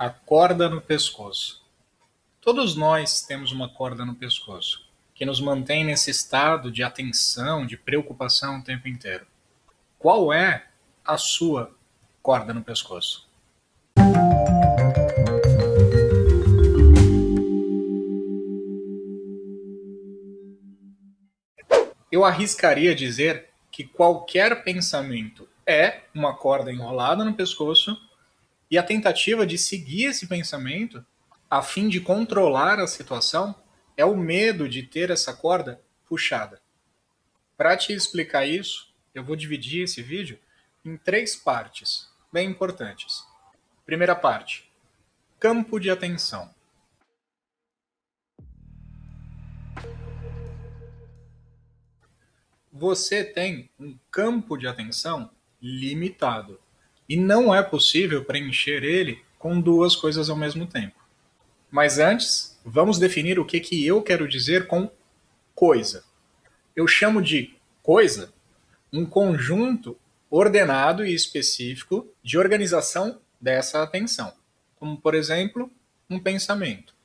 A corda no pescoço. Todos nós temos uma corda no pescoço, que nos mantém nesse estado de atenção, de preocupação o tempo inteiro. Qual é a sua corda no pescoço? Eu arriscaria dizer que qualquer pensamento é uma corda enrolada no pescoço e a tentativa de seguir esse pensamento a fim de controlar a situação é o medo de ter essa corda puxada. Para te explicar isso, eu vou dividir esse vídeo em 3 partes bem importantes. Primeira parte, campo de atenção. Você tem um campo de atenção limitado e não é possível preencher ele com 2 coisas ao mesmo tempo. Mas antes, vamos definir o que eu quero dizer com coisa. Eu chamo de coisa um conjunto ordenado e específico de organização dessa atenção, como, por exemplo, um pensamento.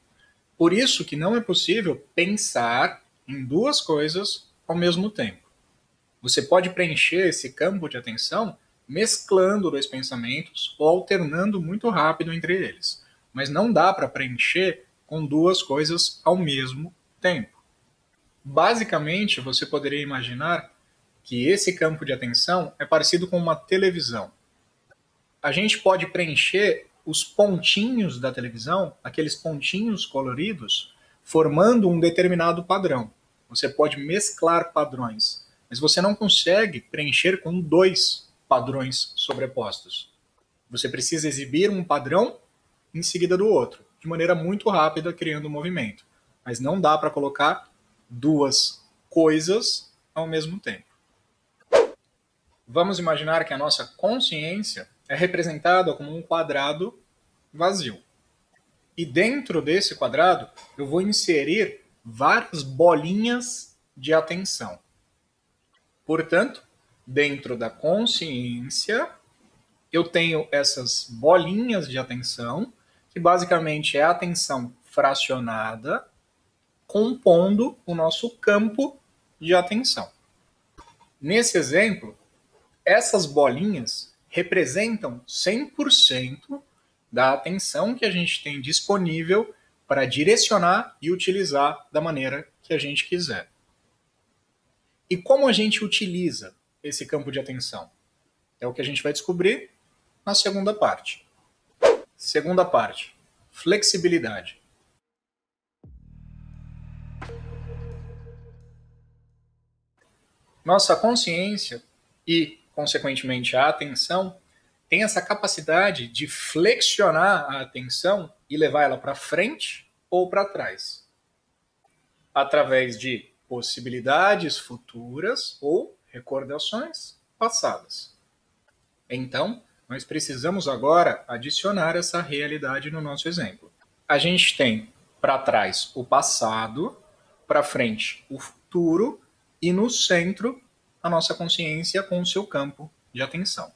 Por isso que não é possível pensar em 2 coisas ao mesmo tempo. Você pode preencher esse campo de atenção mesclando 2 pensamentos ou alternando muito rápido entre eles, mas não dá para preencher com 2 coisas ao mesmo tempo. Basicamente, você poderia imaginar que esse campo de atenção é parecido com uma televisão. A gente pode preencher os pontinhos da televisão, aqueles pontinhos coloridos, formando um determinado padrão. Você pode mesclar padrões, mas você não consegue preencher com 2 padrões sobrepostos. Você precisa exibir um padrão em seguida do outro, de maneira muito rápida, criando um movimento. Mas não dá para colocar 2 coisas ao mesmo tempo. Vamos imaginar que a nossa consciência é representada como um quadrado vazio. E dentro desse quadrado, eu vou inserir várias bolinhas de atenção. Portanto, dentro da consciência, eu tenho essas bolinhas de atenção, que basicamente é a atenção fracionada, compondo o nosso campo de atenção. Nesse exemplo, essas bolinhas representam 100% da atenção que a gente tem disponível para direcionar e utilizar da maneira que a gente quiser. E como a gente utiliza esse campo de atenção? É o que a gente vai descobrir na segunda parte. Segunda parte, flexibilidade. Nossa consciência e, consequentemente, a atenção tem essa capacidade de flexionar a atenção e levar ela para frente ou para trás, através de possibilidades futuras ou recordações passadas. Então, nós precisamos agora adicionar essa realidade no nosso exemplo. A gente tem para trás o passado, para frente o futuro e no centro a nossa consciência com o seu campo de atenção.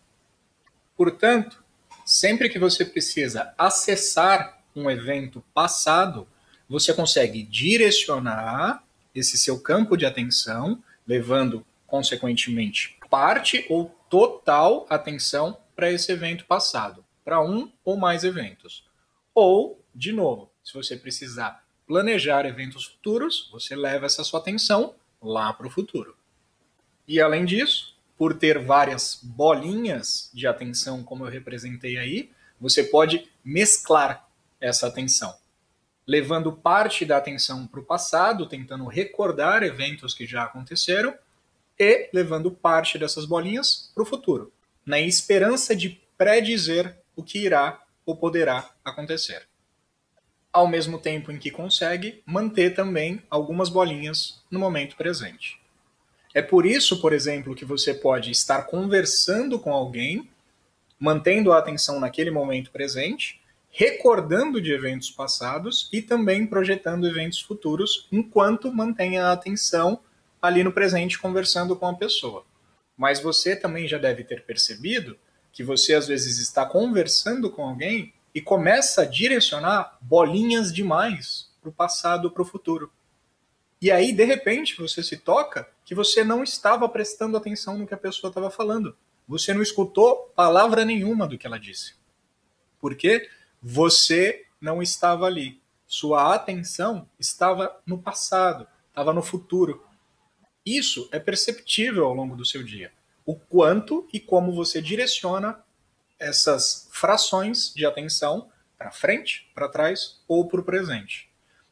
Portanto, sempre que você precisa acessar um evento passado, você consegue direcionar esse seu campo de atenção, levando, consequentemente, parte ou total atenção para esse evento passado, para um ou mais eventos. Ou, de novo, se você precisar planejar eventos futuros, você leva essa sua atenção lá para o futuro. E além disso, por ter várias bolinhas de atenção, como eu representei aí, você pode mesclar essa atenção, levando parte da atenção para o passado, tentando recordar eventos que já aconteceram, e levando parte dessas bolinhas para o futuro, na esperança de predizer o que irá ou poderá acontecer. Ao mesmo tempo em que consegue manter também algumas bolinhas no momento presente. É por isso, por exemplo, que você pode estar conversando com alguém, mantendo a atenção naquele momento presente, recordando de eventos passados e também projetando eventos futuros, enquanto mantém a atenção ali no presente conversando com a pessoa. Mas você também já deve ter percebido que você às vezes está conversando com alguém e começa a direcionar bolinhas demais para o passado ou para o futuro. E aí, de repente, você se toca que você não estava prestando atenção no que a pessoa estava falando. Você não escutou palavra nenhuma do que ela disse. Porque você não estava ali. Sua atenção estava no passado, estava no futuro. Isso é perceptível ao longo do seu dia. O quanto e como você direciona essas frações de atenção para frente, para trás ou para o presente.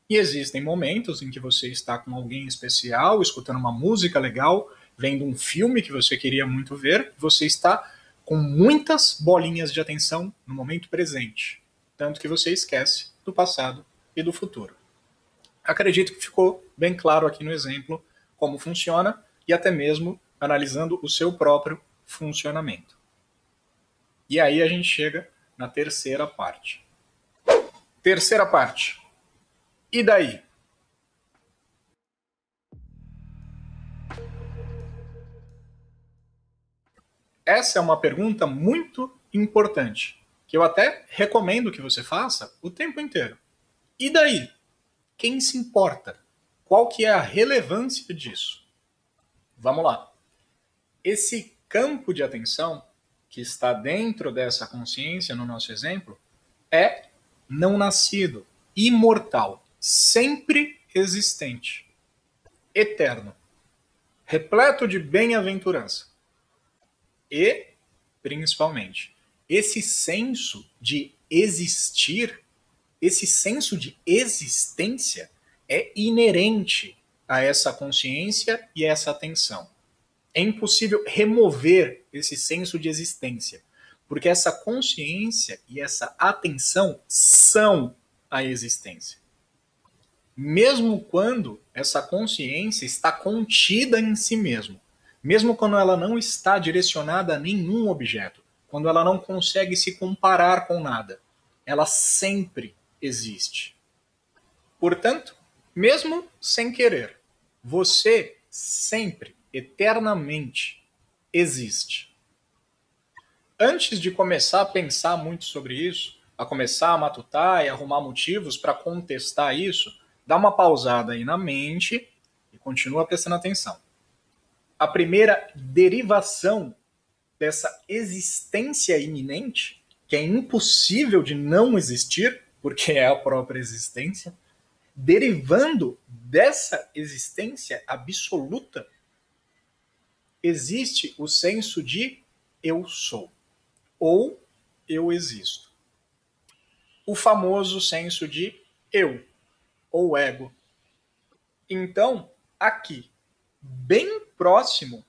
E existem momentos em que você está com alguém especial, escutando uma música legal, vendo um filme que você queria muito ver, você está com muitas bolinhas de atenção no momento presente, tanto que você esquece do passado e do futuro. Acredito que ficou bem claro aqui no exemplo como funciona e até mesmo analisando o seu próprio funcionamento. E aí a gente chega na terceira parte. Terceira parte. E daí? Essa é uma pergunta muito importante, que eu até recomendo que você faça o tempo inteiro. E daí? Quem se importa? Qual que é a relevância disso? Vamos lá. Esse campo de atenção que está dentro dessa consciência, no nosso exemplo, é não nascido, imortal, sempre existente, eterno, repleto de bem-aventurança. E, principalmente, esse senso de existir, esse senso de existência é inerente a essa consciência e a essa atenção. É impossível remover esse senso de existência, porque essa consciência e essa atenção são a existência. Mesmo quando essa consciência está contida em si mesmo, mesmo quando ela não está direcionada a nenhum objeto, quando ela não consegue se comparar com nada, ela sempre existe. Portanto, mesmo sem querer, você sempre, eternamente, existe. Antes de começar a pensar muito sobre isso, a começar a matutar e arrumar motivos para contestar isso, dá uma pausada aí na mente e continua prestando atenção. A primeira derivação dessa existência iminente, que é impossível de não existir, porque é a própria existência, derivando dessa existência absoluta, existe o senso de eu sou, ou eu existo. O famoso senso de eu, ou ego. Então, aqui, bem próximo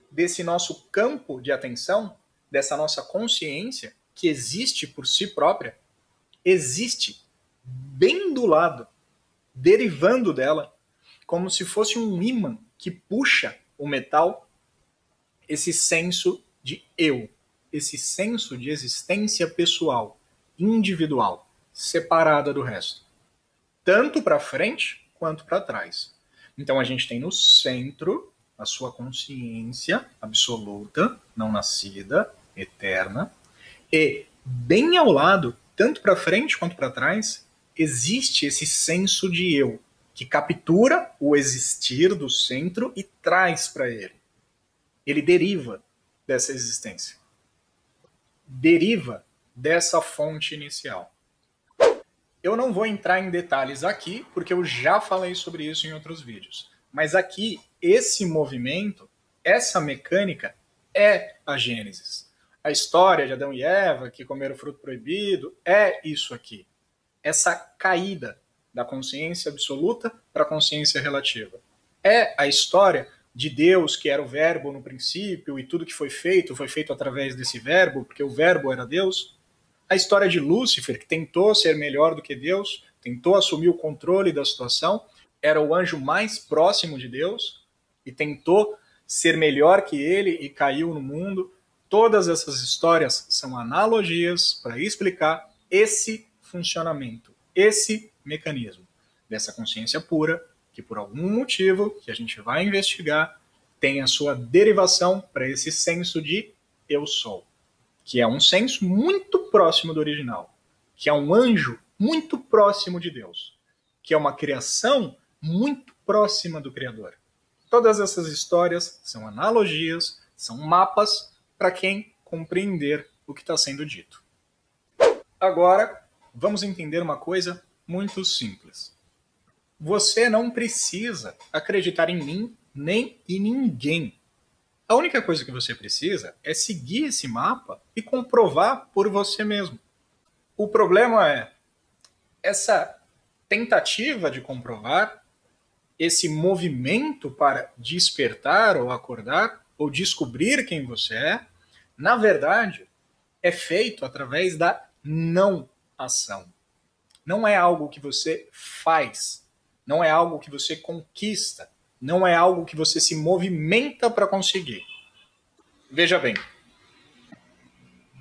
desse nosso campo de atenção, dessa nossa consciência, que existe por si própria, existe bem do lado, derivando dela, como se fosse um ímã que puxa o metal, esse senso de eu, esse senso de existência pessoal, individual, separada do resto, tanto para frente quanto para trás. Então a gente tem no centro a sua consciência absoluta, não nascida, eterna, e bem ao lado, tanto para frente quanto para trás, existe esse senso de eu, que captura o existir do centro e traz para ele. Ele deriva dessa existência. Deriva dessa fonte inicial. Eu não vou entrar em detalhes aqui, porque eu já falei sobre isso em outros vídeos. Mas aqui, esse movimento, essa mecânica, é a Gênesis. A história de Adão e Eva, que comeram o fruto proibido, é isso aqui. Essa caída da consciência absoluta para a consciência relativa. É a história de Deus, que era o verbo no princípio, e tudo que foi feito através desse verbo, porque o verbo era Deus. A história de Lúcifer, que tentou ser melhor do que Deus, tentou assumir o controle da situação, era o anjo mais próximo de Deus e tentou ser melhor que ele e caiu no mundo. Todas essas histórias são analogias para explicar esse funcionamento, esse mecanismo dessa consciência pura, que por algum motivo que a gente vai investigar, tem a sua derivação para esse senso de eu sou, que é um senso muito próximo do original. que é um anjo muito próximo de Deus, que é uma criação muito próxima do Criador. Todas essas histórias são analogias, são mapas para quem compreender o que está sendo dito. Agora, vamos entender uma coisa muito simples. Você não precisa acreditar em mim nem em ninguém. A única coisa que você precisa é seguir esse mapa e comprovar por você mesmo. O problema é essa tentativa de comprovar, esse movimento para despertar ou acordar ou descobrir quem você é, na verdade, é feito através da não ação. Não é algo que você faz, não é algo que você conquista, não é algo que você se movimenta para conseguir. Veja bem,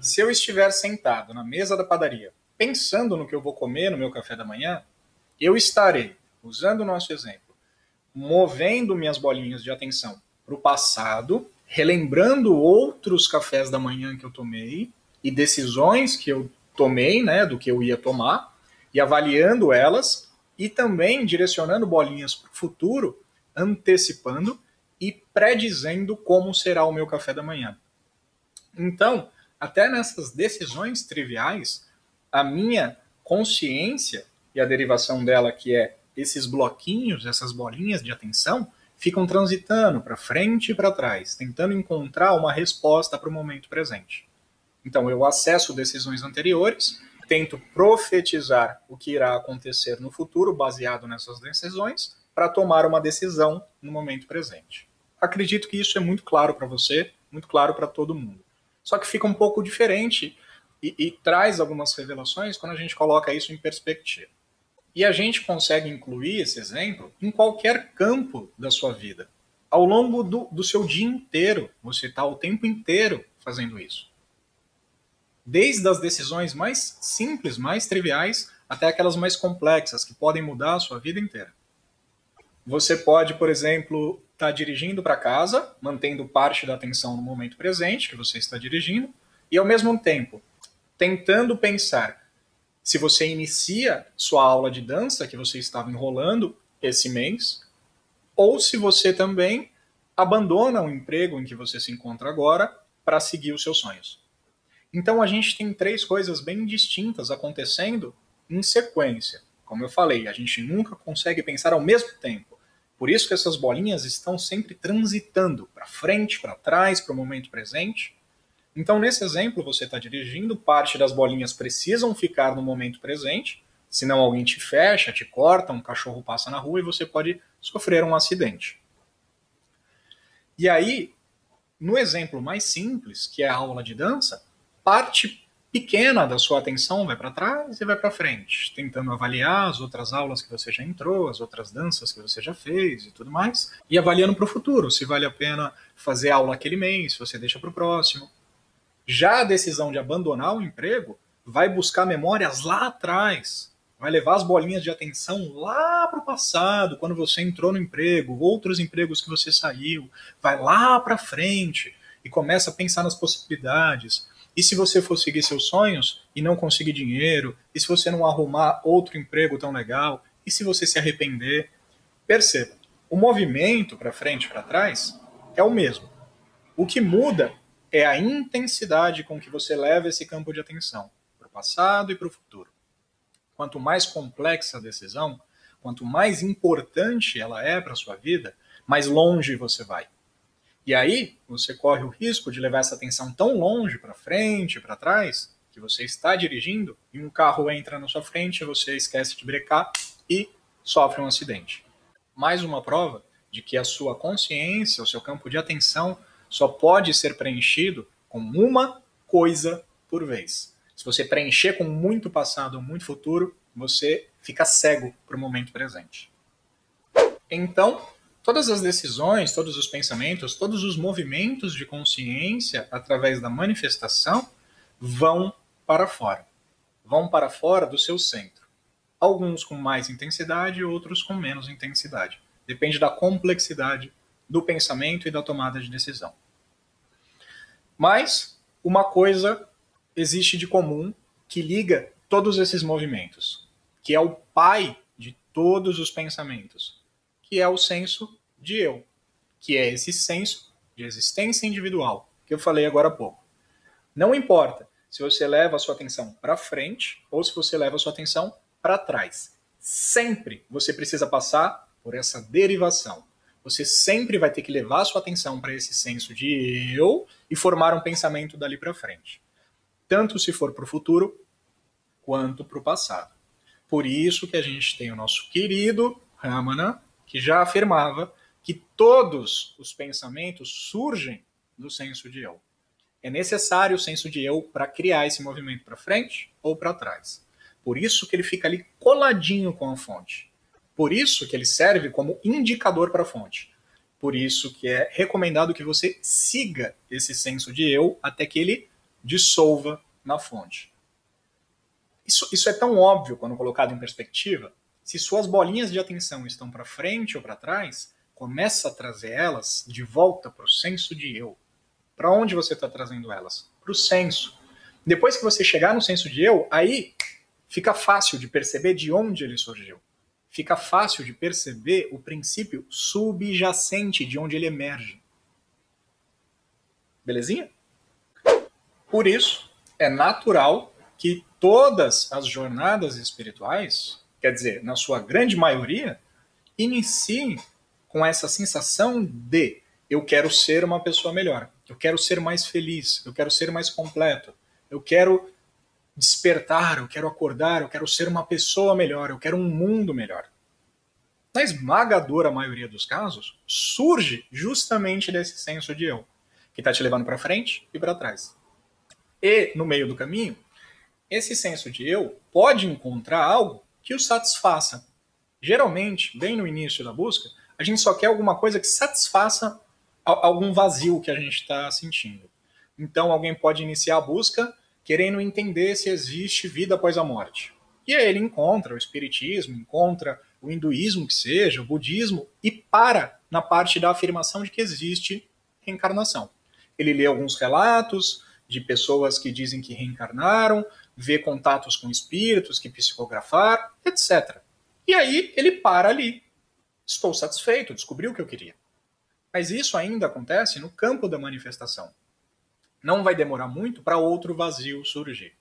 se eu estiver sentado na mesa da padaria, pensando no que eu vou comer no meu café da manhã, eu estarei, usando o nosso exemplo, movendo minhas bolinhas de atenção para o passado, relembrando outros cafés da manhã que eu tomei e decisões que eu tomei, né, do que eu ia tomar, e avaliando elas, e também direcionando bolinhas para o futuro, antecipando e predizendo como será o meu café da manhã. Então, até nessas decisões triviais, a minha consciência e a derivação dela, que é esses bloquinhos, essas bolinhas de atenção, ficam transitando para frente e para trás, tentando encontrar uma resposta para o momento presente. Então, eu acesso decisões anteriores, tento profetizar o que irá acontecer no futuro, baseado nessas decisões, para tomar uma decisão no momento presente. Acredito que isso é muito claro para você, muito claro para todo mundo. Só que fica um pouco diferente e traz algumas revelações quando a gente coloca isso em perspectiva. E a gente consegue incluir esse exemplo em qualquer campo da sua vida. Ao longo do seu dia inteiro, você está o tempo inteiro fazendo isso. Desde as decisões mais simples, mais triviais, até aquelas mais complexas, que podem mudar a sua vida inteira. Você pode, por exemplo, estar dirigindo para casa, mantendo parte da atenção no momento presente que você está dirigindo, e ao mesmo tempo tentando pensar se você inicia sua aula de dança que você estava enrolando esse mês, ou se você também abandona o emprego em que você se encontra agora para seguir os seus sonhos. Então a gente tem três coisas bem distintas acontecendo em sequência. Como eu falei, a gente nunca consegue pensar ao mesmo tempo. Por isso que essas bolinhas estão sempre transitando para frente, para trás, para o momento presente. Então, nesse exemplo, você está dirigindo, parte das bolinhas precisam ficar no momento presente, senão alguém te fecha, te corta, um cachorro passa na rua e você pode sofrer um acidente. E aí, no exemplo mais simples, que é a aula de dança, parte pequena da sua atenção vai para trás e vai para frente, tentando avaliar as outras aulas que você já entrou, as outras danças que você já fez e tudo mais, e avaliando para o futuro, se vale a pena fazer aula aquele mês, se você deixa para o próximo. Já a decisão de abandonar o emprego vai buscar memórias lá atrás, vai levar as bolinhas de atenção lá para o passado, quando você entrou no emprego, outros empregos que você saiu, vai lá para frente e começa a pensar nas possibilidades. E se você for seguir seus sonhos e não conseguir dinheiro? E se você não arrumar outro emprego tão legal? E se você se arrepender? Perceba, o movimento para frente e para trás é o mesmo. O que muda é a intensidade com que você leva esse campo de atenção para o passado e para o futuro. Quanto mais complexa a decisão, quanto mais importante ela é para a sua vida, mais longe você vai. E aí, você corre o risco de levar essa atenção tão longe para frente, para trás, que você está dirigindo e um carro entra na sua frente, você esquece de brecar e sofre um acidente. Mais uma prova de que a sua consciência, o seu campo de atenção, só pode ser preenchido com uma coisa por vez. Se você preencher com muito passado ou muito futuro, você fica cego para o momento presente. Então, todas as decisões, todos os pensamentos, todos os movimentos de consciência através da manifestação vão para fora. Vão para fora do seu centro. Alguns com mais intensidade, outros com menos intensidade. Depende da complexidade do pensamento e da tomada de decisão. Mas uma coisa existe de comum que liga todos esses movimentos, que é o pai de todos os pensamentos, que é o senso de eu, que é esse senso de existência individual, que eu falei agora há pouco. Não importa se você leva a sua atenção para frente ou se você leva a sua atenção para trás. Sempre você precisa passar por essa derivação. Você sempre vai ter que levar a sua atenção para esse senso de eu e formar um pensamento dali para frente. Tanto se for para o futuro, quanto para o passado. Por isso que a gente tem o nosso querido Ramana, que já afirmava que todos os pensamentos surgem do senso de eu. É necessário o senso de eu para criar esse movimento para frente ou para trás. Por isso que ele fica ali coladinho com a fonte. Por isso que ele serve como indicador para a fonte. Por isso que é recomendado que você siga esse senso de eu até que ele dissolva na fonte. Isso é tão óbvio quando colocado em perspectiva. Se suas bolinhas de atenção estão para frente ou para trás, começa a trazer elas de volta para o senso de eu. Para onde você está trazendo elas? Para o senso. Depois que você chegar no senso de eu, aí fica fácil de perceber de onde ele surgiu. Fica fácil de perceber o princípio subjacente de onde ele emerge. Belezinha? Por isso, é natural que todas as jornadas espirituais, quer dizer, na sua grande maioria, iniciem com essa sensação de eu quero ser uma pessoa melhor, eu quero ser mais feliz, eu quero ser mais completo, eu quero despertar, eu quero acordar, eu quero ser uma pessoa melhor, eu quero um mundo melhor. Na esmagadora maioria dos casos, surge justamente desse senso de eu, que está te levando para frente e para trás. E, no meio do caminho, esse senso de eu pode encontrar algo que o satisfaça. Geralmente, bem no início da busca, a gente só quer alguma coisa que satisfaça algum vazio que a gente está sentindo. Então, alguém pode iniciar a busca querendo entender se existe vida após a morte. E aí ele encontra o espiritismo, encontra o hinduísmo que seja, o budismo, e para na parte da afirmação de que existe reencarnação. Ele lê alguns relatos de pessoas que dizem que reencarnaram, vê contatos com espíritos que psicografaram, etc. E aí ele para ali. Estou satisfeito, descobri o que eu queria. Mas isso ainda acontece no campo da manifestação. Não vai demorar muito para outro vazio surgir.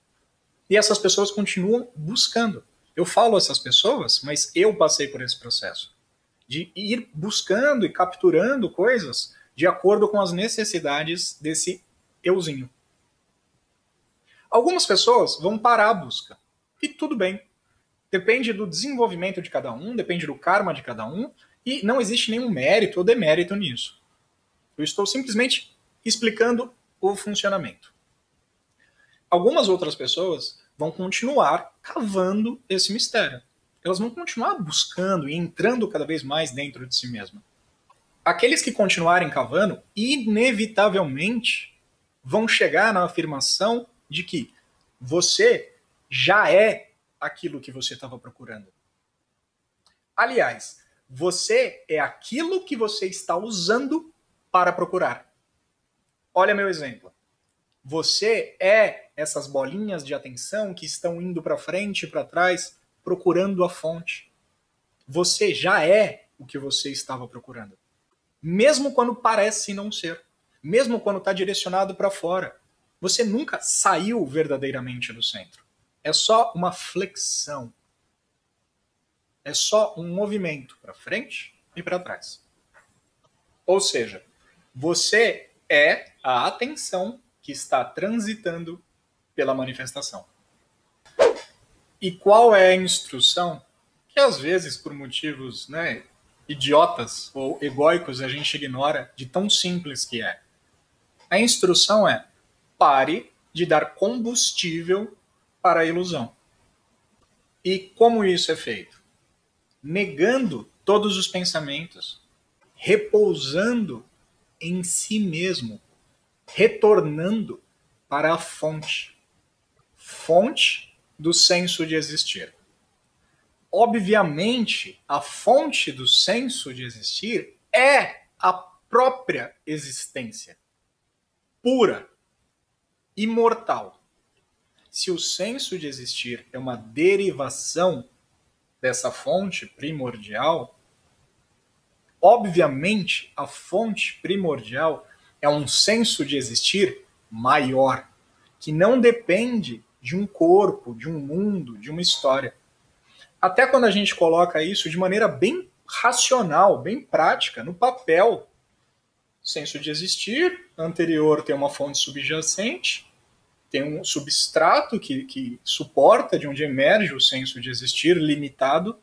E essas pessoas continuam buscando. Eu falo essas pessoas, mas eu passei por esse processo. De ir buscando e capturando coisas de acordo com as necessidades desse euzinho. Algumas pessoas vão parar a busca. E tudo bem. Depende do desenvolvimento de cada um, depende do karma de cada um, e não existe nenhum mérito ou demérito nisso. Eu estou simplesmente explicando o funcionamento. Algumas outras pessoas vão continuar cavando esse mistério. Elas vão continuar buscando e entrando cada vez mais dentro de si mesmas. Aqueles que continuarem cavando, inevitavelmente, vão chegar na afirmação de que você já é aquilo que você estava procurando. Aliás, você é aquilo que você está usando para procurar. Olha meu exemplo. Você é essas bolinhas de atenção que estão indo para frente e para trás, procurando a fonte. Você já é o que você estava procurando. Mesmo quando parece não ser. Mesmo quando está direcionado para fora. Você nunca saiu verdadeiramente do centro. É só uma flexão. É só um movimento para frente e para trás. Ou seja, você é a atenção que está transitando pela manifestação. E qual é a instrução que às vezes por motivos idiotas ou egóicos a gente ignora de tão simples que é? A instrução é: pare de dar combustível para a ilusão. E como isso é feito? Negando todos os pensamentos, repousando em si mesmo, retornando para a fonte. Fonte do senso de existir. Obviamente, a fonte do senso de existir é a própria existência. Pura. Imortal. Se o senso de existir é uma derivação dessa fonte primordial, obviamente a fonte primordial é um senso de existir maior, que não depende de um corpo, de um mundo, de uma história. Até quando a gente coloca isso de maneira bem racional, bem prática, no papel, senso de existir, anterior tem uma fonte subjacente, tem um substrato que suporta de onde emerge o senso de existir limitado.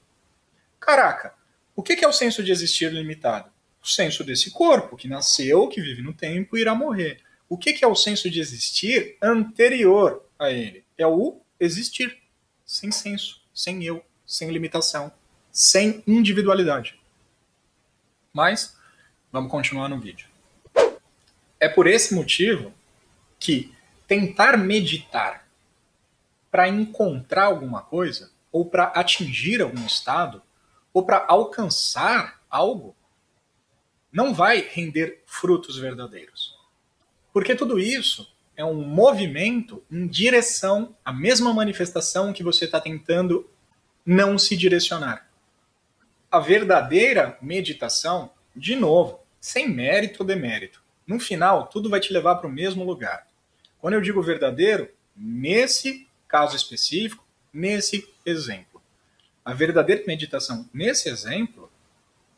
Caraca, o que é o senso de existir limitado? O senso desse corpo, que nasceu, que vive no tempo e irá morrer. O que é o senso de existir anterior a ele? É o existir, sem senso, sem eu, sem limitação, sem individualidade. Mas, vamos continuar no vídeo. É por esse motivo que tentar meditar para encontrar alguma coisa, ou para atingir algum estado, ou para alcançar algo, não vai render frutos verdadeiros. Porque tudo isso é um movimento em direção à mesma manifestação que você está tentando não se direcionar. A verdadeira meditação, de novo, sem mérito ou demérito, no final tudo vai te levar para o mesmo lugar. Quando eu digo verdadeiro, nesse caso específico, nesse exemplo. A verdadeira meditação, nesse exemplo,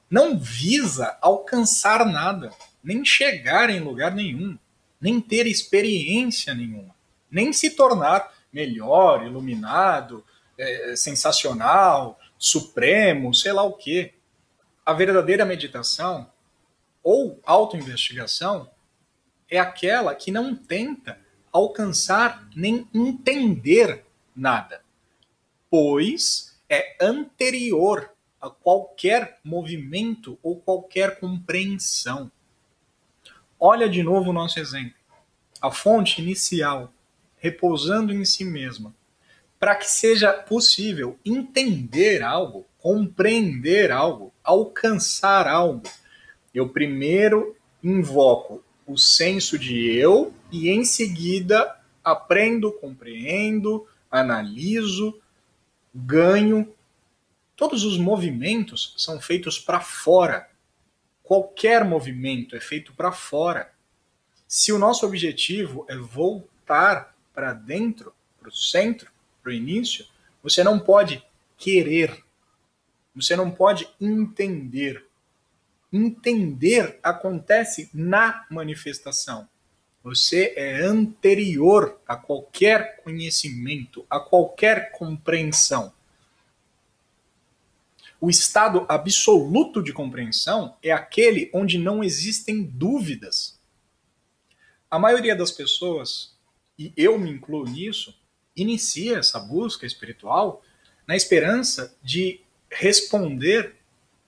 não visa alcançar nada, nem chegar em lugar nenhum, nem ter experiência nenhuma, nem se tornar melhor, iluminado, sensacional, supremo, sei lá o quê. A verdadeira meditação ou autoinvestigação é aquela que não tenta alcançar nem entender nada, pois é anterior a qualquer movimento ou qualquer compreensão. Olha de novo o nosso exemplo. A fonte inicial, repousando em si mesma, para que seja possível entender algo, compreender algo, alcançar algo, eu primeiro invoco o senso de eu e em seguida aprendo, compreendo, analiso, ganho. Todos os movimentos são feitos para fora. Qualquer movimento é feito para fora. Se o nosso objetivo é voltar para dentro, para o centro, para o início, você não pode querer, você não pode entender. Entender acontece na manifestação. Você é anterior a qualquer conhecimento, a qualquer compreensão. O estado absoluto de compreensão é aquele onde não existem dúvidas. A maioria das pessoas, e eu me incluo nisso, inicia essa busca espiritual na esperança de responder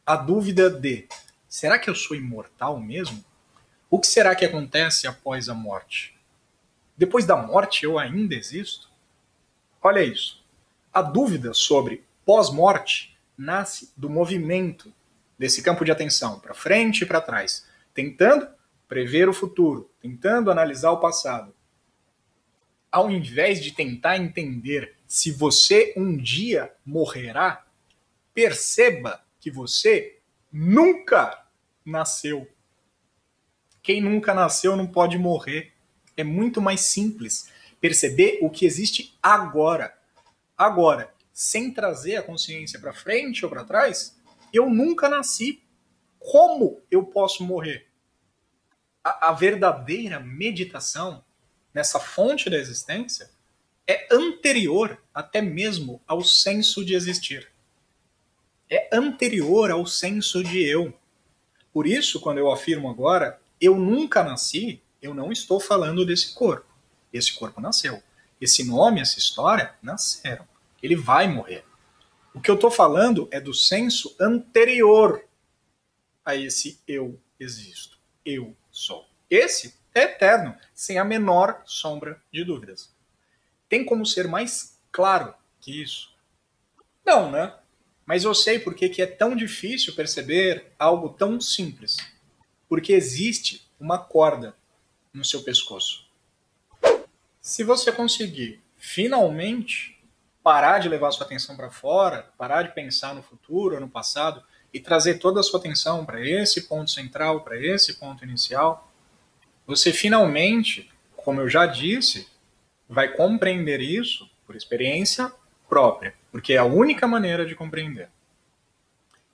à dúvida de: será que eu sou imortal mesmo? O que será que acontece após a morte? Depois da morte eu ainda existo? Olha isso. A dúvida sobre pós-morte nasce do movimento desse campo de atenção, para frente e para trás, tentando prever o futuro, tentando analisar o passado. Ao invés de tentar entender se você um dia morrerá, perceba que você nunca nasceu. Quem nunca nasceu não pode morrer. É muito mais simples perceber o que existe agora. Agora, sem trazer a consciência para frente ou para trás, eu nunca nasci. Como eu posso morrer? A verdadeira meditação nessa fonte da existência é anterior até mesmo ao senso de existir. É anterior ao senso de eu. Por isso, quando eu afirmo agora, eu nunca nasci, eu não estou falando desse corpo. Esse corpo nasceu. Esse nome, essa história, nasceram. Ele vai morrer. O que eu estou falando é do senso anterior a esse eu existo. Eu sou. Esse é eterno, sem a menor sombra de dúvidas. Tem como ser mais claro que isso? Não, né? Mas eu sei por que é tão difícil perceber algo tão simples. Porque existe uma corda no seu pescoço. Se você conseguir finalmente parar de levar sua atenção para fora, parar de pensar no futuro ou no passado e trazer toda a sua atenção para esse ponto central, para esse ponto inicial, você finalmente, como eu já disse, vai compreender isso por experiência própria, porque é a única maneira de compreender.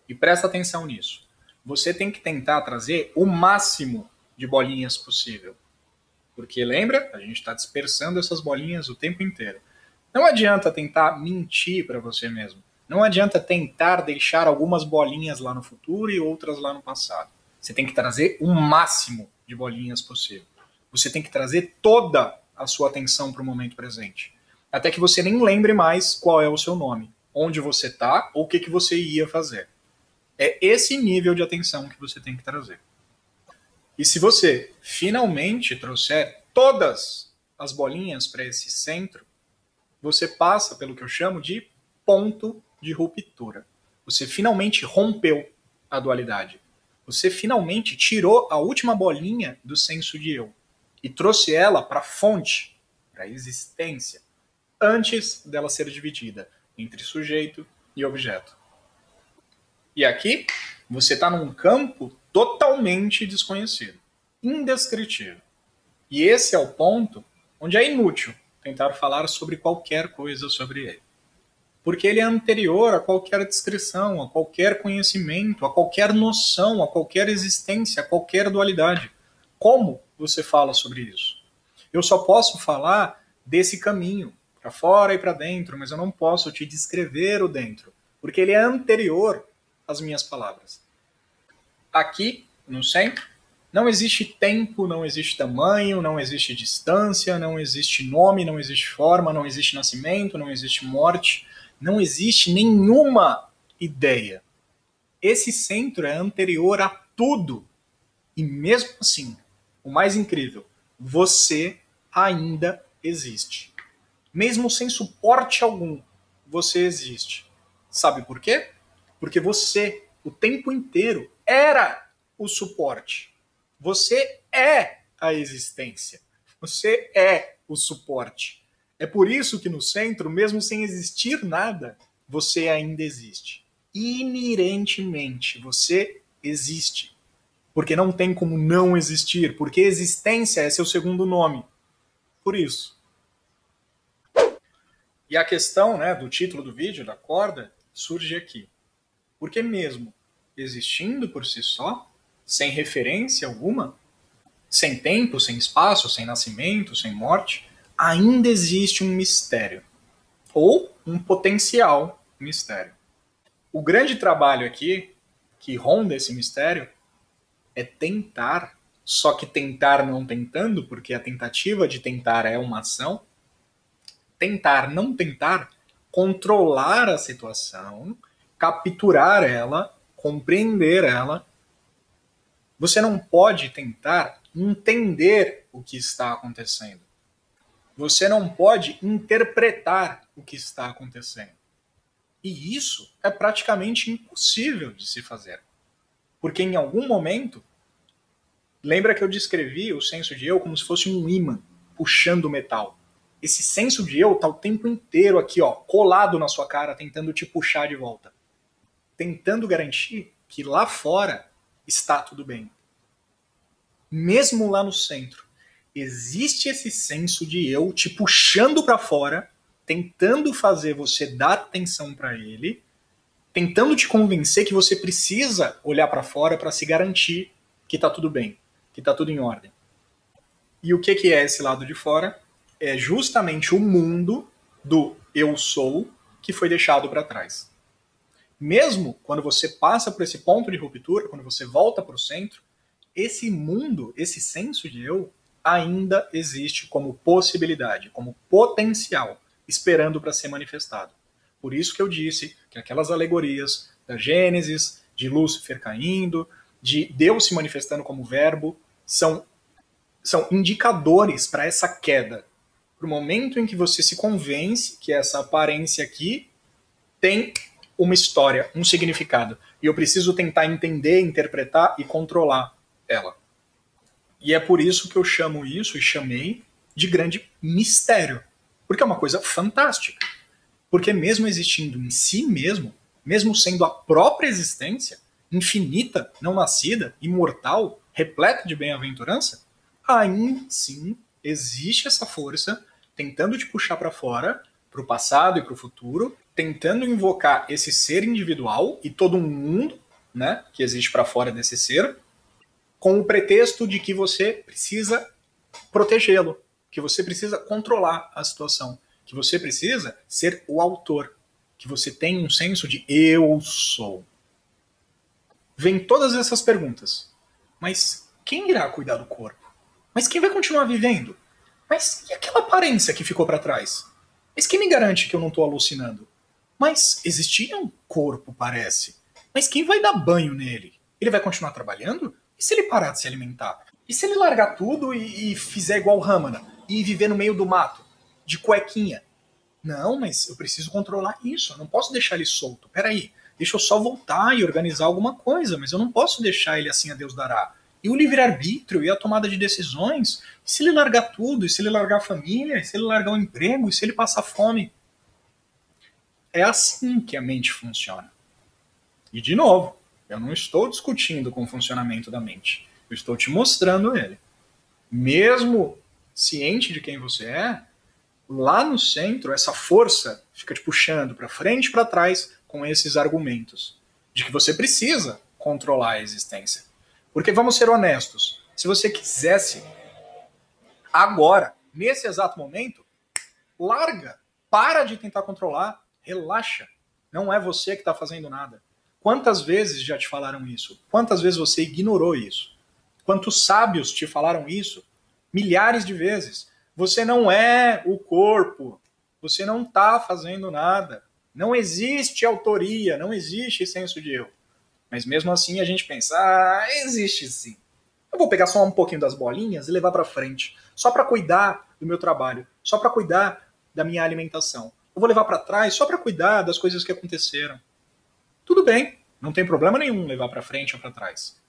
E presta atenção nisso. Você tem que tentar trazer o máximo de bolinhas possível. Porque lembra, a gente está dispersando essas bolinhas o tempo inteiro. Não adianta tentar mentir para você mesmo. Não adianta tentar deixar algumas bolinhas lá no futuro e outras lá no passado. Você tem que trazer o máximo de bolinhas possível. Você tem que trazer toda a sua atenção para o momento presente. Até que você nem lembre mais qual é o seu nome, onde você está ou o que você ia fazer. É esse nível de atenção que você tem que trazer. E se você finalmente trouxer todas as bolinhas para esse centro, você passa pelo que eu chamo de ponto de ruptura. Você finalmente rompeu a dualidade. Você finalmente tirou a última bolinha do senso de eu e trouxe ela para a fonte, para a existência, antes dela ser dividida entre sujeito e objeto. E aqui você está num campo totalmente desconhecido, indescritível. E esse é o ponto onde é inútil tentar falar sobre qualquer coisa sobre ele. Porque ele é anterior a qualquer descrição, a qualquer conhecimento, a qualquer noção, a qualquer existência, a qualquer dualidade. Como você fala sobre isso? Eu só posso falar desse caminho, para fora e para dentro, mas eu não posso te descrever o dentro, porque ele é anterior às minhas palavras. Aqui, no centro, não existe tempo, não existe tamanho, não existe distância, não existe nome, não existe forma, não existe nascimento, não existe morte, não existe nenhuma ideia. Esse centro é anterior a tudo. E mesmo assim, o mais incrível, você ainda existe. Mesmo sem suporte algum, você existe. Sabe por quê? Porque você, o tempo inteiro, era o suporte. Você é a existência. Você é o suporte. É por isso que no centro, mesmo sem existir nada, você ainda existe. Inerentemente, você existe. Porque não tem como não existir. Porque existência é seu segundo nome. Por isso. E a questão, né, do título do vídeo, da corda, surge aqui. Porque mesmo existindo por si só, sem referência alguma, sem tempo, sem espaço, sem nascimento, sem morte, ainda existe um mistério. Ou um potencial mistério. O grande trabalho aqui, que ronda esse mistério, é tentar, só que tentar não tentando, porque a tentativa de tentar é uma ação, tentar não tentar, controlar a situação, capturar ela, compreender ela. Você não pode tentar entender o que está acontecendo. Você não pode interpretar o que está acontecendo. E isso é praticamente impossível de se fazer. Porque em algum momento, lembra que eu descrevi o senso de eu como se fosse um ímã puxando o metal. Esse senso de eu está o tempo inteiro aqui, ó, colado na sua cara, tentando te puxar de volta. Tentando garantir que lá fora está tudo bem. Mesmo lá no centro, existe esse senso de eu te puxando para fora, tentando fazer você dar atenção para ele, tentando te convencer que você precisa olhar para fora para se garantir que está tudo bem, que está tudo em ordem. E o que é esse lado de fora? É justamente o mundo do eu sou que foi deixado para trás. Mesmo quando você passa por esse ponto de ruptura, quando você volta para o centro, esse mundo, esse senso de eu, ainda existe como possibilidade, como potencial, esperando para ser manifestado. Por isso que eu disse que aquelas alegorias da Gênesis, de Lúcifer caindo, de Deus se manifestando como verbo, são indicadores para essa queda. Para o momento em que você se convence que essa aparência aqui tem uma história, um significado. E eu preciso tentar entender, interpretar e controlar ela. E é por isso que eu chamo isso, e chamei, de grande mistério. Porque é uma coisa fantástica. Porque mesmo existindo em si mesmo, mesmo sendo a própria existência, infinita, não nascida, imortal, repleta de bem-aventurança, ainda sim existe essa força tentando te puxar para fora, para o passado e para o futuro, tentando invocar esse ser individual e todo um mundo, né, que existe para fora desse ser, com o pretexto de que você precisa protegê-lo, que você precisa controlar a situação, que você precisa ser o autor, que você tem um senso de eu sou. Vem todas essas perguntas. Mas quem irá cuidar do corpo? Mas quem vai continuar vivendo? Mas e aquela aparência que ficou para trás? Mas quem me garante que eu não estou alucinando? Mas existia um corpo, parece. Mas quem vai dar banho nele? Ele vai continuar trabalhando? E se ele parar de se alimentar? E se ele largar tudo e fizer igual Ramana? E viver no meio do mato? De cuequinha? Não, mas eu preciso controlar isso. Eu não posso deixar ele solto. Peraí, deixa eu só voltar e organizar alguma coisa, mas eu não posso deixar ele assim a Deus dará. E o livre-arbítrio e a tomada de decisões? E se ele largar tudo? E se ele largar a família? E se ele largar o emprego? E se ele passar fome? É assim que a mente funciona. E, de novo, eu não estou discutindo com o funcionamento da mente. Eu estou te mostrando ele. Mesmo ciente de quem você é, lá no centro, essa força fica te puxando para frente e para trás com esses argumentos de que você precisa controlar a existência. Porque, vamos ser honestos, se você quisesse agora, nesse exato momento, larga, para de tentar controlar, relaxa. Não é você que está fazendo nada. Quantas vezes já te falaram isso? Quantas vezes você ignorou isso? Quantos sábios te falaram isso? Milhares de vezes. Você não é o corpo. Você não está fazendo nada. Não existe autoria, não existe senso de eu. Mas mesmo assim a gente pensa, existe sim. Eu vou pegar só um pouquinho das bolinhas e levar para frente, só para cuidar do meu trabalho, só para cuidar da minha alimentação. Eu vou levar para trás só para cuidar das coisas que aconteceram. Tudo bem, não tem problema nenhum levar para frente ou para trás.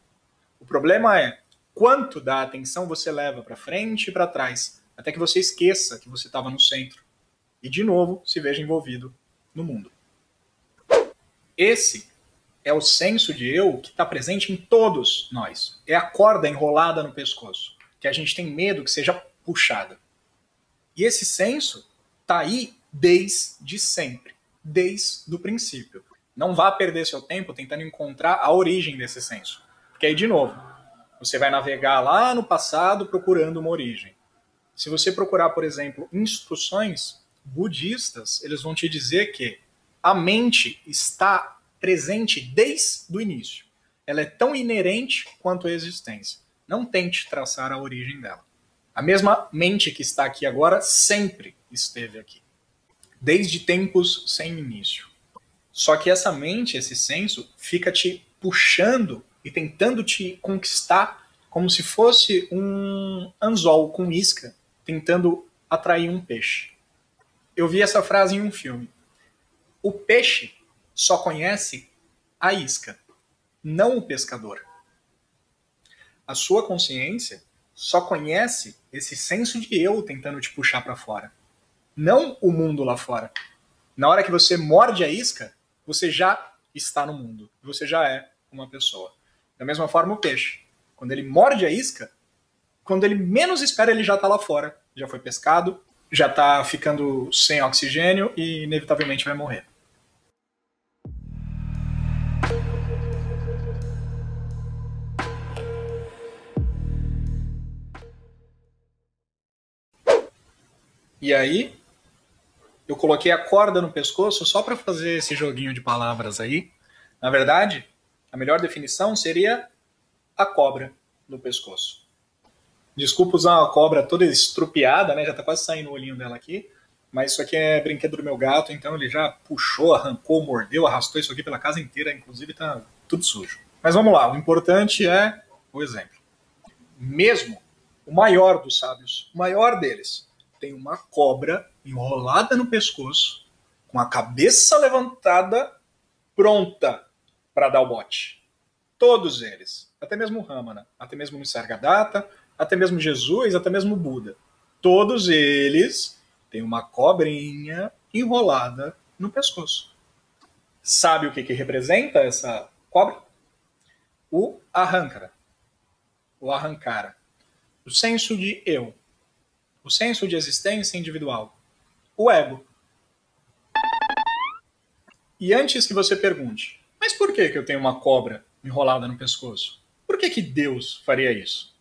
O problema é quanto da atenção você leva para frente e para trás, até que você esqueça que você estava no centro e de novo se veja envolvido no mundo. Esse é o senso de eu que está presente em todos nós. É a corda enrolada no pescoço, que a gente tem medo que seja puxada. E esse senso está aí desde sempre, desde o princípio. Não vá perder seu tempo tentando encontrar a origem desse senso. Porque aí, de novo, você vai navegar lá no passado procurando uma origem. Se você procurar, por exemplo, instruções budistas, eles vão te dizer que a mente está presente desde o início. Ela é tão inerente quanto a existência. Não tente traçar a origem dela. A mesma mente que está aqui agora sempre esteve aqui, desde tempos sem início. Só que essa mente, esse senso, fica te puxando e tentando te conquistar como se fosse um anzol com isca, tentando atrair um peixe. Eu vi essa frase em um filme. O peixe só conhece a isca, não o pescador. A sua consciência só conhece esse senso de eu tentando te puxar para fora, não o mundo lá fora. Na hora que você morde a isca, você já está no mundo, você já é uma pessoa. Da mesma forma o peixe. Quando ele morde a isca, quando ele menos espera, ele já está lá fora. Já foi pescado, já está ficando sem oxigênio e inevitavelmente vai morrer. E aí, eu coloquei a corda no pescoço só para fazer esse joguinho de palavras aí. Na verdade, a melhor definição seria a cobra no pescoço. Desculpa usar uma cobra toda estrupiada, né? Já tá quase saindo o olhinho dela aqui. Mas isso aqui é brinquedo do meu gato, então ele já puxou, arrancou, mordeu, arrastou isso aqui pela casa inteira, inclusive tá tudo sujo. Mas vamos lá, o importante é o exemplo. Mesmo o maior dos sábios, o maior deles, tem uma cobra enrolada no pescoço, com a cabeça levantada, pronta para dar o bote. Todos eles. Até mesmo Ramana, até mesmo Nisargadatta, até mesmo Jesus, até mesmo Buda. Todos eles Tem uma cobrinha enrolada no pescoço. Sabe o que representa essa cobra? O arrancara. O arrancara. O senso de eu. O senso de existência individual. O ego. E antes que você pergunte, mas por que eu tenho uma cobra enrolada no pescoço? Por que Deus faria isso?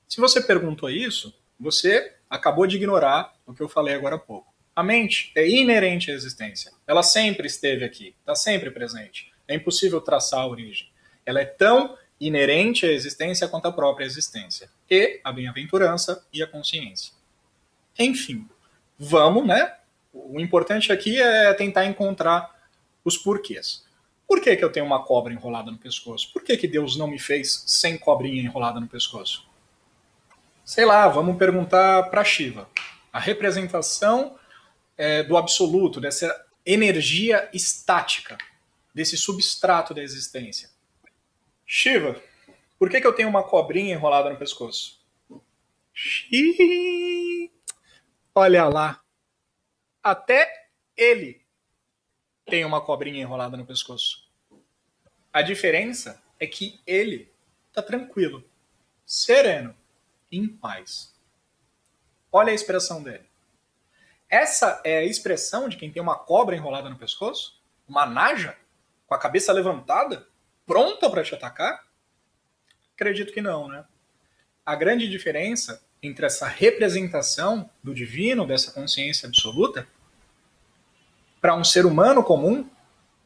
Se você perguntou isso, você acabou de ignorar o que eu falei agora há pouco. A mente é inerente à existência. Ela sempre esteve aqui, está sempre presente. É impossível traçar a origem. Ela é tão inerente à existência quanto a própria existência. E a bem-aventurança e a consciência. Enfim, vamos, né? O importante aqui é tentar encontrar os porquês. Por que eu tenho uma cobra enrolada no pescoço? Por que Deus não me fez sem cobrinha enrolada no pescoço? Sei lá, vamos perguntar para Shiva. A representação do absoluto, dessa energia estática, desse substrato da existência. Shiva, por que eu tenho uma cobrinha enrolada no pescoço? Xiii, olha lá. Até ele tem uma cobrinha enrolada no pescoço. A diferença é que ele está tranquilo, sereno, em paz. Olha a expressão dele. Essa é a expressão de quem tem uma cobra enrolada no pescoço? Uma naja? Com a cabeça levantada? Pronta para te atacar? Acredito que não, né? A grande diferença entre essa representação do divino, dessa consciência absoluta, para um ser humano comum,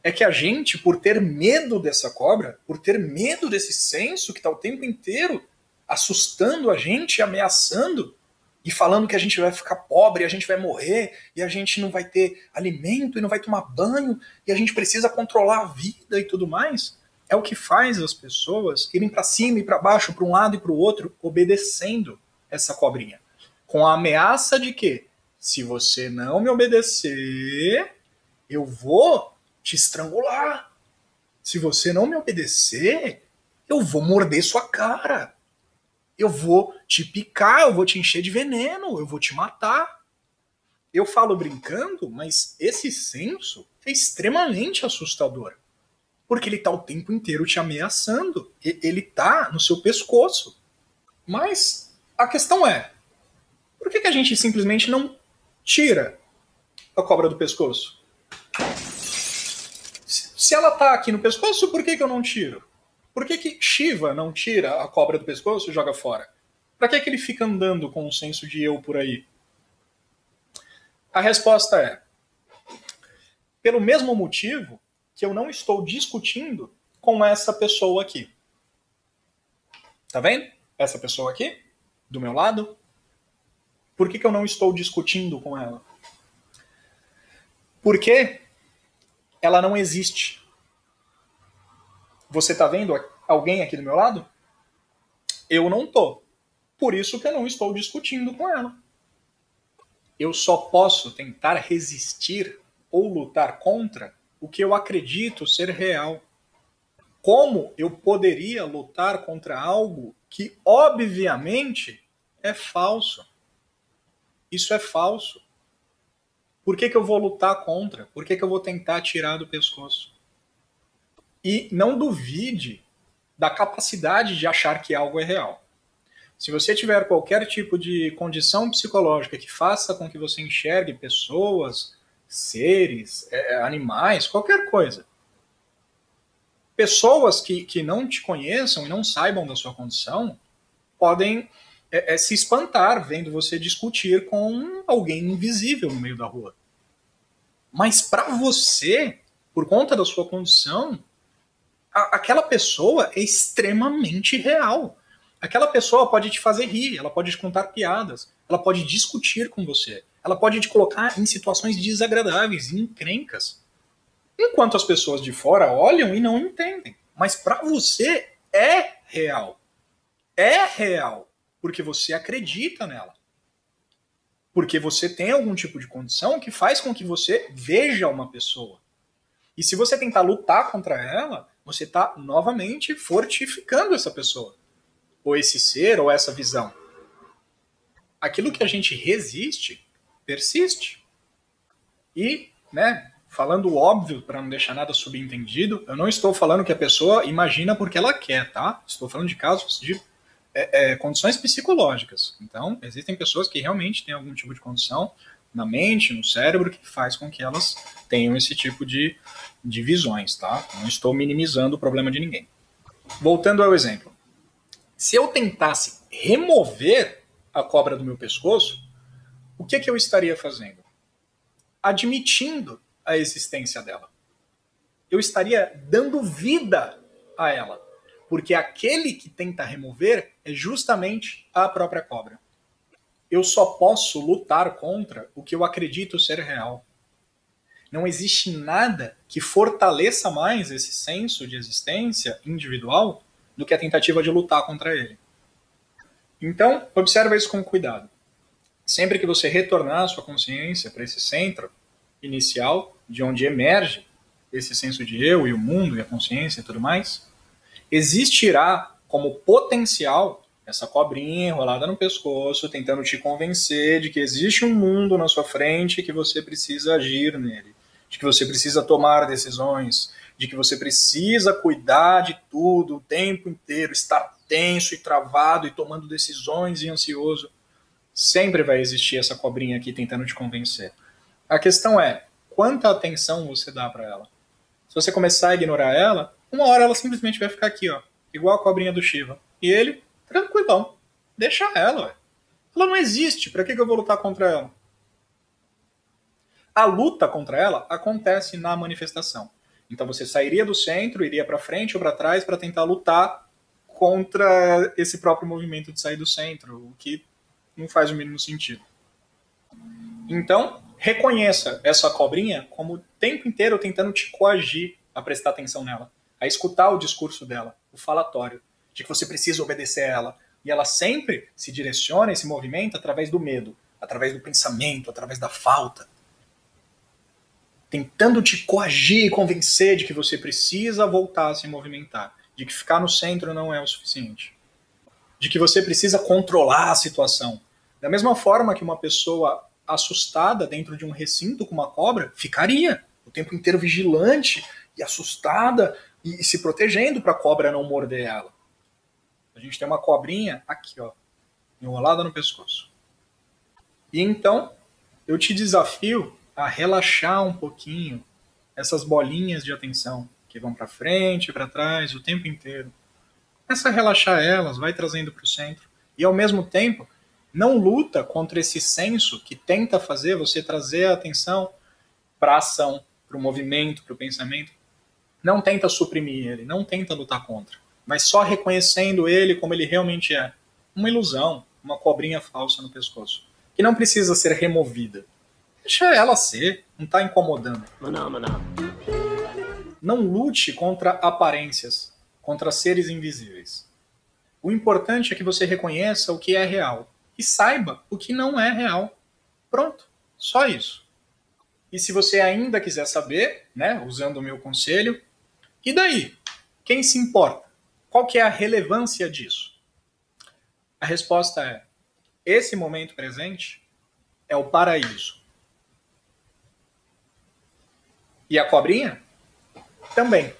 é que a gente, por ter medo dessa cobra, por ter medo desse senso que está o tempo inteiro assustando a gente, ameaçando, e falando que a gente vai ficar pobre, a gente vai morrer, e a gente não vai ter alimento, e não vai tomar banho, e a gente precisa controlar a vida e tudo mais, é o que faz as pessoas irem para cima e para baixo, para um lado e para o outro, obedecendo essa cobrinha. Com a ameaça de que, se você não me obedecer, eu vou te estrangular. Se você não me obedecer, eu vou morder sua cara. Eu vou te picar, eu vou te encher de veneno, eu vou te matar. Eu falo brincando, mas esse senso é extremamente assustador. Porque ele está o tempo inteiro te ameaçando. Ele está no seu pescoço. Mas a questão é, por que a gente simplesmente não tira a cobra do pescoço? Se ela está aqui no pescoço, por que eu não tiro? Por que Shiva não tira a cobra do pescoço e joga fora? Para que ele fica andando com um senso de eu por aí? A resposta é: pelo mesmo motivo que eu não estou discutindo com essa pessoa aqui. Tá vendo? Essa pessoa aqui, do meu lado. Por que eu não estou discutindo com ela? Porque ela não existe. Você tá vendo alguém aqui do meu lado? Eu não tô. Por isso que eu não estou discutindo com ela. Eu só posso tentar resistir ou lutar contra o que eu acredito ser real. Como eu poderia lutar contra algo que, obviamente, é falso? Isso é falso. Por que eu vou lutar contra? Por que eu vou tentar tirar do pescoço? E não duvide da capacidade de achar que algo é real. Se você tiver qualquer tipo de condição psicológica que faça com que você enxergue pessoas, seres, animais, qualquer coisa, pessoas que não te conheçam e não saibam da sua condição podem se espantar vendo você discutir com alguém invisível no meio da rua. Mas para você, por conta da sua condição, aquela pessoa é extremamente real. Aquela pessoa pode te fazer rir, ela pode te contar piadas, ela pode discutir com você, ela pode te colocar em situações desagradáveis, em encrencas. Enquanto as pessoas de fora olham e não entendem. Mas para você é real. É real. Porque você acredita nela. Porque você tem algum tipo de condição que faz com que você veja uma pessoa. E se você tentar lutar contra ela, você está novamente fortificando essa pessoa. Ou esse ser, ou essa visão. Aquilo que a gente resiste persiste. E, né, falando o óbvio, para não deixar nada subentendido, eu não estou falando que a pessoa imagina porque ela quer, tá? Estou falando de casos de condições psicológicas. Então, existem pessoas que realmente têm algum tipo de condição na mente, no cérebro, que faz com que elas tenham esse tipo de visões, tá? Não estou minimizando o problema de ninguém. Voltando ao exemplo. Se eu tentasse remover a cobra do meu pescoço, o que eu estaria fazendo? Admitindo a existência dela. Eu estaria dando vida a ela. Porque aquele que tenta remover é justamente a própria cobra. Eu só posso lutar contra o que eu acredito ser real. Não existe nada que fortaleça mais esse senso de existência individual do que a tentativa de lutar contra ele. Então, observa isso com cuidado. Sempre que você retornar a sua consciência para esse centro inicial, de onde emerge esse senso de eu e o mundo e a consciência e tudo mais, existirá como potencial essa cobrinha enrolada no pescoço, tentando te convencer de que existe um mundo na sua frente e que você precisa agir nele, de que você precisa tomar decisões, de que você precisa cuidar de tudo o tempo inteiro, estar tenso e travado e tomando decisões e ansioso. Sempre vai existir essa cobrinha aqui tentando te convencer. A questão é, quanta atenção você dá para ela? Se você começar a ignorar ela, uma hora ela simplesmente vai ficar aqui, ó, igual a cobrinha do Shiva. E ele, tranquilão, deixa ela, ué. Ela não existe, para que eu vou lutar contra ela? A luta contra ela acontece na manifestação. Então você sairia do centro, iria para frente ou para trás para tentar lutar contra esse próprio movimento de sair do centro, o que não faz o mínimo sentido. Então, reconheça essa cobrinha como o tempo inteiro tentando te coagir a prestar atenção nela, a escutar o discurso dela, o falatório, de que você precisa obedecer a ela. E ela sempre se direciona esse movimento através do medo, através do pensamento, através da falta. Tentando te coagir e convencer de que você precisa voltar a se movimentar, de que ficar no centro não é o suficiente, de que você precisa controlar a situação. Da mesma forma que uma pessoa assustada dentro de um recinto com uma cobra ficaria o tempo inteiro vigilante e assustada e se protegendo para a cobra não morder ela. A gente tem uma cobrinha aqui, ó, enrolada no pescoço. E então eu te desafio a relaxar um pouquinho essas bolinhas de atenção que vão para frente e para trás o tempo inteiro. Começa a relaxar elas, vai trazendo para o centro. E ao mesmo tempo, não luta contra esse senso que tenta fazer você trazer a atenção para a ação, para o movimento, para o pensamento. Não tenta suprimir ele, não tenta lutar contra. Mas só reconhecendo ele como ele realmente é. Uma ilusão, uma cobrinha falsa no pescoço. Que não precisa ser removida. Deixa ela ser, não está incomodando. Não lute contra aparências, contra seres invisíveis. O importante é que você reconheça o que é real e saiba o que não é real. Pronto, só isso. E se você ainda quiser saber, né, usando o meu conselho, e daí? Quem se importa? Qual que é a relevância disso? A resposta é: esse momento presente é o paraíso. E a cobrinha? Também.